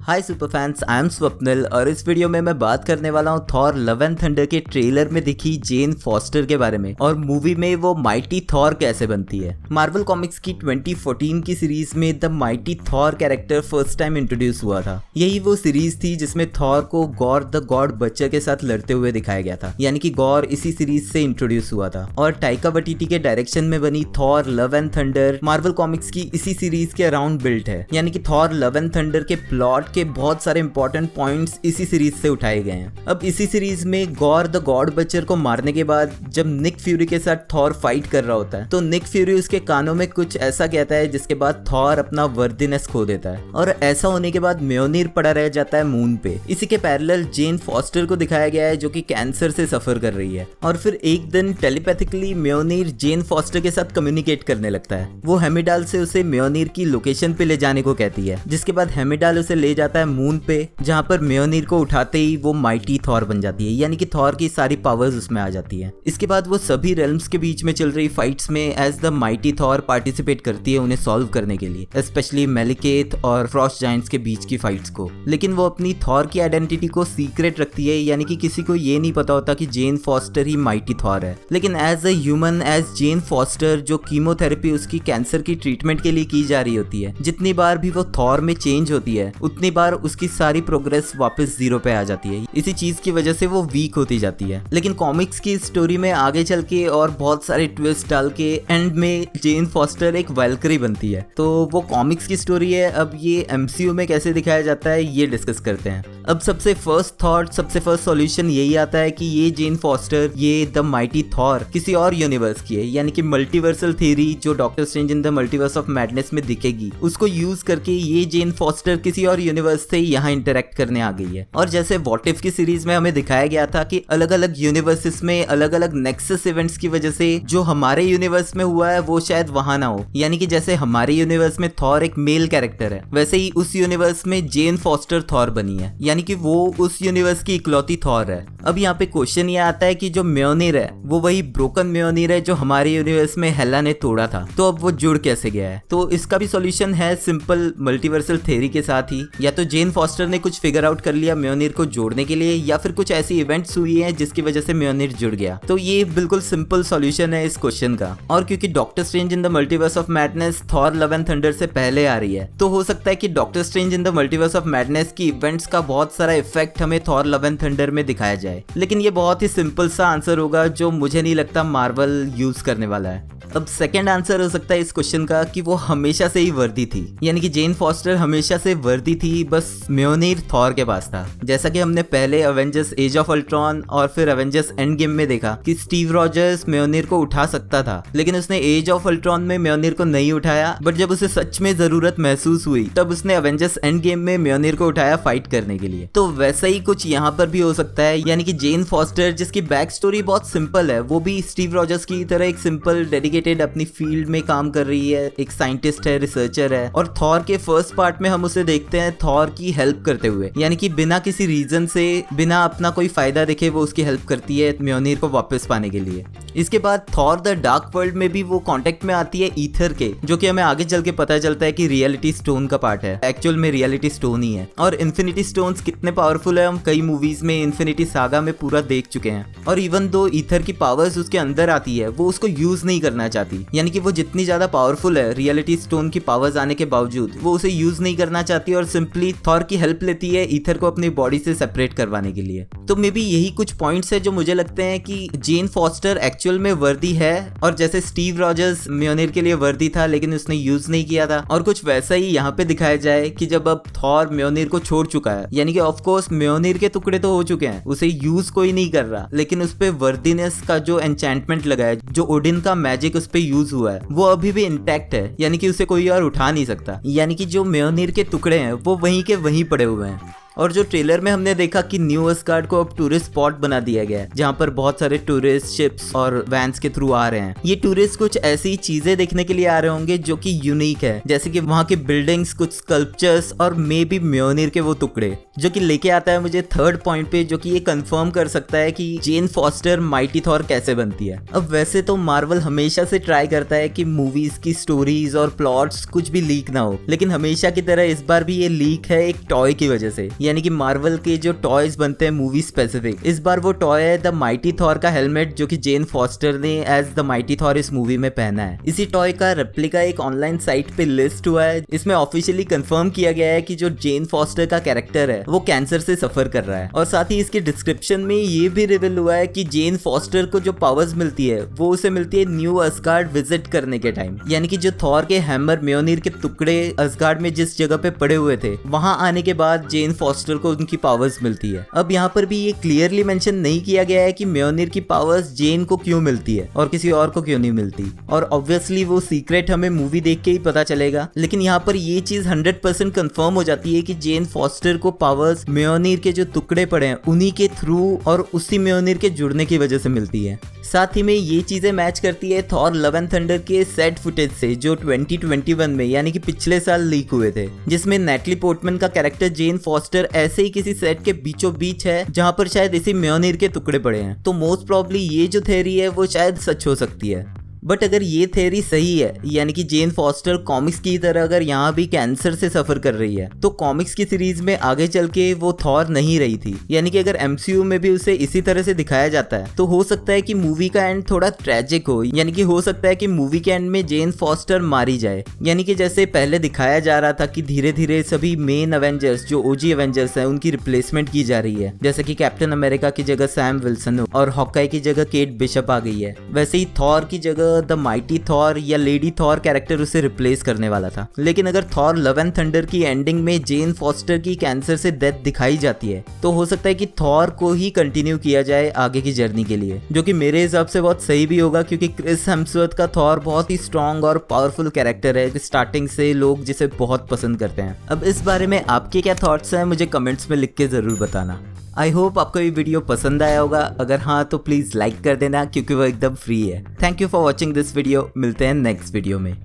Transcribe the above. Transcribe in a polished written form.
Hi super fans, I am Swapnil और इस video में मैं बात करने वाला हूँ थॉर लव एंड थंडर के ट्रेलर में दिखी जेन फॉस्टर के बारे में और मूवी में वो माइटी थॉर कैसे बनती है। मार्वल कॉमिक्स की 2014 की सीरीज में the mighty Thor character first time introduce हुआ था। यही वो सीरीज थी जिसमें थॉर को गॉर द गॉड बच्चर के साथ लड़ते हुए दिखाया गया था, यानी कि गॉर इसी सीरीज से इंट्रोड्यूस हुआ था। और टाइका वाइटिटी के डायरेक्शन में बनी Thor love and thunder Marvel comics की इसी सीरीज के अराउंड बिल्ट है, यानी कि थॉर लव एंड थंडर के प्लॉट के बहुत सारे इंपॉर्टेंट पॉइंट्स इसी सीरीज से उठाए गए हैं। अब इसी सीरीज में गॉर द गॉड बचर को मारने के बाद जब निक फ्यूरी के साथ थॉर फाइट कर रहा होता है तो निक फ्यूरी उसके कानों में कुछ ऐसा कहता है जिसके बाद थॉर अपना वर्दीनेस खो देता है और ऐसा होने के बाद म्योनिर पड़ा रह जाता है मून पे। इसी के पैरेलल जेन फॉस्टर को दिखाया गया है जो कि कैंसर से सफर कर रही है और फिर एक दिन टेलीपैथिकली म्योनिर जेन फॉस्टर के साथ कम्युनिकेट करने लगता है। वो हेमिडाल से उसे म्योनिर की लोकेशन पे ले जाने को कहती है, जिसके बाद हेमिडाल उसे ले जाता है मून पे, जहां पर म्योनिर को उठाते ही वो माइटी थॉर बन जाती है, यानी कि थॉर की सारी पावर्स उसमें आ जाती है। इसके बाद वो सभी रेल्म्स के बीच में चल रही फाइट्स में as the mighty Thor participate करती है उन्हें सॉल्व करने के लिए, स्पेशली मेलिकेथ और फ्रॉस्ट जायंट्स के बीच की फाइट्स को। लेकिन वो अपनी थॉर की आइडेंटिटी को सीक्रेट रखती है, यानी कि किसी को ये नहीं पता होता कि जेन फॉस्टर ही माइटी थॉर है। लेकिन as a human, as Jane Foster, जो कीमोथेरेपी उसकी कैंसर की ट्रीटमेंट के लिए की जा रही होती है, जितनी बार भी वो थॉर में चेंज होती है उतनी बार उसकी सारी प्रोग्रेस वापस जीरो पे आ जाती है। इसी चीज की वजह से वो वीक होती जाती है। लेकिन कॉमिक्स की स्टोरी में आगे चल के और बहुत सारे ट्विस्ट डाल के एंड में जेन फॉस्टर एक वैल्करी बनती है। तो वो कॉमिक्स की स्टोरी है। अब ये एमसीयू में कैसे दिखाया जाता है ये डिस्कस करते हैं। अब सबसे फर्स्ट सॉल्यूशन यही आता है कि ये जेन फॉस्टर, ये द माइटी थॉर किसी और यूनिवर्स की है, यानी कि मल्टीवर्सल थ्योरी जो doctor strange in the multiverse of madness में दिखेगी, उसको यूज करके ये जेन फॉस्टर किसी और यूनिवर्स से यहाँ इंटरेक्ट करने आ गई है। और जैसे व्हाट इफ की सीरीज में हमें दिखाया गया था कि अलग अलग यूनिवर्सेस में अलग अलग नेक्सस इवेंट्स की वजह से जो हमारे यूनिवर्स में हुआ है वो शायद वहां ना हो, यानी कि जैसे हमारे यूनिवर्स में थॉर एक मेल कैरेक्टर है, वैसे ही उस यूनिवर्स में जेन फॉस्टर थॉर बनी है, यानी कि वो उस यूनिवर्स की इकलौती थॉर है। अब यहाँ पे क्वेश्चन ये आता है कि जो म्योनिर है वो वही ब्रोकन म्योनिर है जो हमारे यूनिवर्स में हेला ने तोड़ा था, तो अब वो जुड़ कैसे गया है? तो इसका भी सॉल्यूशन है सिंपल मल्टीवर्सल थ्योरी के साथ ही। या तो जेन फॉस्टर ने कुछ फिगर आउट कर लिया म्योनिर को जोड़ने के लिए, या फिर कुछ ऐसी इवेंट्स हुई हैं जिसकी वजह से म्योनिर जुड़ गया। तो ये बिल्कुल सिंपल सॉल्यूशन है इस क्वेश्चन का। और क्योंकि doctor strange in the multiverse of madness Thor love and thunder से पहले आ रही है, तो हो सकता है कि doctor strange in the multiverse of madness की इवेंट्स का बहुत सारा इफेक्ट हमें थॉर लव एंड थंडर में दिखाया जाए। लेकिन ये बहुत ही सिंपल सा आंसर होगा जो मुझे नहीं लगता मार्वल यूज करने वाला है। अब सेकंड आंसर हो सकता है इस क्वेश्चन का कि वो हमेशा से ही वर्दी थी, यानी कि जेन फॉस्टर हमेशा से वर्दी थी, बस म्योनिर थॉर के पास था। जैसा कि हमने पहले एवेंजर्स एज ऑफ अल्ट्रॉन और फिर एवेंजर्स एंड गेम में देखा कि स्टीव रॉजर्स म्योनिर को उठा सकता था, लेकिन उसने एज ऑफ अल्ट्रॉन में म्योनिर को नहीं उठाया। बट जब उसे सच में जरूरत महसूस हुई तब उसने एवेंजर्स एंड गेम में म्योनिर को उठाया फाइट करने के लिए। तो वैसा ही कुछ यहाँ पर भी हो सकता है, यानी कि जेन फॉस्टर जिसकी बैक स्टोरी बहुत सिंपल है, वो भी स्टीव रॉजर्स की तरह एक सिंपल डेडिकेटेड अपनी फील्ड में काम कर रही है, एक साइंटिस्ट है, रिसर्चर है। और थॉर के फर्स्ट पार्ट में हम उसे देखते हैं थॉर की हेल्प करते हुए, यानी कि बिना किसी रीजन से, बिना अपना कोई फायदा देखे वो उसकी हेल्प करती है म्योनिर को वापस पाने के लिए। इसके बाद थॉर द डार्क वर्ल्ड में भी वो कांटेक्ट में आती है ईथर के, जो कि हमें आगे चल के पता चलता है कि रियलिटी स्टोन का पार्ट है, एक्चुअल में रियलिटी स्टोन ही है। और इन्फिनिटी स्टोन्स कितने पावरफुल है हम कई मूवीज में इन्फिनिटी सागा में पूरा देख चुके हैं। और इवन दो ईथर की पावर्स उसके अंदर आती है, वो उसको यूज नहीं करना चाहती, यानी कि वो जितनी ज्यादा पावरफुल है रियलिटी स्टोन की पावर्स आने के बावजूद वो उसे यूज नहीं करना चाहती और सिंपली थॉर की हेल्प लेती है ईथर को अपनी बॉडी से सेपरेट करवाने के लिए। तो मे बी यही कुछ पॉइंट्स है जो मुझे लगते हैं कि जेन फॉस्टर एक्चुअल में वर्दी है, और जैसे स्टीव रॉजर्स म्योनिर के लिए वर्दी था लेकिन उसने यूज नहीं किया था। और कुछ वैसा ही यहाँ पे दिखाया जाए कि जब अब थॉर म्योनिर को छोड़ चुका है, यानी कि ऑफ कोर्स म्योनिर के टुकड़े तो हो चुके हैं, उसे यूज कोई नहीं कर रहा, लेकिन उस पे वर्दीनेस का जो एन्चेंटमेंट लगा है, जो ओडिन का मैजिक उस पे यूज हुआ है, वो अभी भी इंटैक्ट है, यानी कि उसे कोई और उठा नहीं सकता। यानी कि जो म्योनिर के टुकड़े हैं वो वहीं के वहीं पड़े हुए हैं। और जो ट्रेलर में हमने देखा कि न्यू अस्गार्ड को अब टूरिस्ट स्पॉट बना दिया गया है जहाँ पर बहुत सारे टूरिस्ट शिप्स और वैन्स के थ्रू आ रहे हैं। ये टूरिस्ट कुछ ऐसी चीजें देखने के लिए आ रहे होंगे जो कि यूनिक है, जैसे कि वहाँ के बिल्डिंग्स, कुछ स्कल्पचर्स और मे बी म्योनिर के वो टुकड़े, जो कि लेके आता है मुझे थर्ड पॉइंट पे, जो कि ये कंफर्म कर सकता है कि जेन फॉस्टर माइटी थॉर कैसे बनती है। अब वैसे तो मार्वल हमेशा से ट्राई करता है कि मूवीज की स्टोरीज और प्लॉट्स कुछ भी लीक ना हो, लेकिन हमेशा की तरह इस बार भी ये लीक है एक टॉय की वजह से। यानी कि मार्वल के जो टॉयज बनते हैं मूवी स्पेसिफिक, इस बार वो टॉय है द माइटी थॉर का हेलमेट, जो कि जेन फॉस्टर ने एज द माइटी थॉर इस मूवी में पहना है। इसी टॉय का रेप्लिका एक ऑनलाइन साइट पे लिस्ट हुआ है। इसमें ऑफिशियली कंफर्म किया गया है कि जो जेन फॉस्टर का कैरेक्टर है वो कैंसर से सफर कर रहा है, और साथ ही इसके डिस्क्रिप्शन में ये भी रिवील हुआ है कि जेन फॉस्टर को जो पावर्स मिलती है वो उसे मिलती है न्यू अस्गार्ड विजिट करने के टाइम। यानी कि जो थॉर के हैमर म्योनिर के टुकड़े अस्गार्ड में जिस जगह पे पड़े हुए थे, वहां आने के बाद जेन फॉस्टर को उनकी पावर्स मिलती है। अब यहाँ पर भी ये क्लियरली मेंशन नहीं किया गया है कि म्योनिर की पावर्स जेन को क्यों मिलती है और किसी और को क्यों नहीं मिलती, और ऑब्वियसली वो सीक्रेट हमें मूवी देख के ही पता चलेगा। लेकिन यहाँ पर ये चीज 100% कंफर्म हो जाती है कि जेन फॉस्टर को पावर्स म्योनिर के जो टुकड़े पड़े हैं उन्हीं के थ्रू और उसी म्योनिर के जुड़ने की वजह से मिलती है। साथ ही में ये चीजें मैच करती है थॉर लव एंड थंडर के सेट फुटेज से, जो 2021 में यानी कि पिछले साल लीक हुए थे, जिसमें नेटली पोर्टमैन का कैरेक्टर जेन फॉस्टर ऐसे ही किसी सेट के बीचों बीच है जहां पर शायद इसी म्योनिर के टुकड़े पड़े हैं। तो मोस्ट प्रॉब्ली ये जो थ्योरी है वो शायद सच हो सकती है। बट अगर ये थ्योरी सही है, यानी कि जेन फॉस्टर कॉमिक्स की तरह अगर यहाँ भी कैंसर से सफर कर रही है, तो कॉमिक्स की सीरीज में आगे चल के वो थॉर नहीं रही थी। यानी कि अगर MCU में भी उसे इसी तरह से दिखाया जाता है तो हो सकता है कि मूवी का एंड थोड़ा ट्रेजिक हो। यानी कि हो सकता है कि मूवी के एंड में जेन फॉस्टर मारी जाए, यानी कि जैसे पहले दिखाया जा रहा था कि धीरे धीरे सभी मेन एवेंजर्स जो OG एवेंजर्स है उनकी रिप्लेसमेंट की जा रही है, जैसे कि कैप्टन अमेरिका की जगह सैम विल्सन और हॉकाई की जगह केट बिशप आ गई है। वैसे ही थॉर की जगह द माइटी थॉर या लेडी थॉर कैरेक्टर उसे रिप्लेस करने वाला था। लेकिन अगर थॉर लव एंड थंडर की एंडिंग में जेन फॉस्टर की कैंसर से डेथ दिखाई जाती है तो हो सकता है कि थॉर को ही कंटिन्यू किया जाए आगे की जर्नी के लिए, जो कि मेरे हिसाब से बहुत सही भी होगा, क्योंकि क्रिस हेम्सवर्थ का थॉर बहुत ही स्ट्रॉन्ग और पावरफुल कैरेक्टर है, स्टार्टिंग से लोग जिसे बहुत पसंद करते हैं। अब इस बारे में आपके क्या थॉट्स हैं मुझे कमेंट्स में लिख के जरूर बताना। आई होप आपको ये वीडियो पसंद आया होगा। अगर हाँ तो प्लीज लाइक कर देना, क्योंकि वो एकदम फ्री है। Thank you for watching this video. मिलते हैं नेक्स्ट वीडियो में।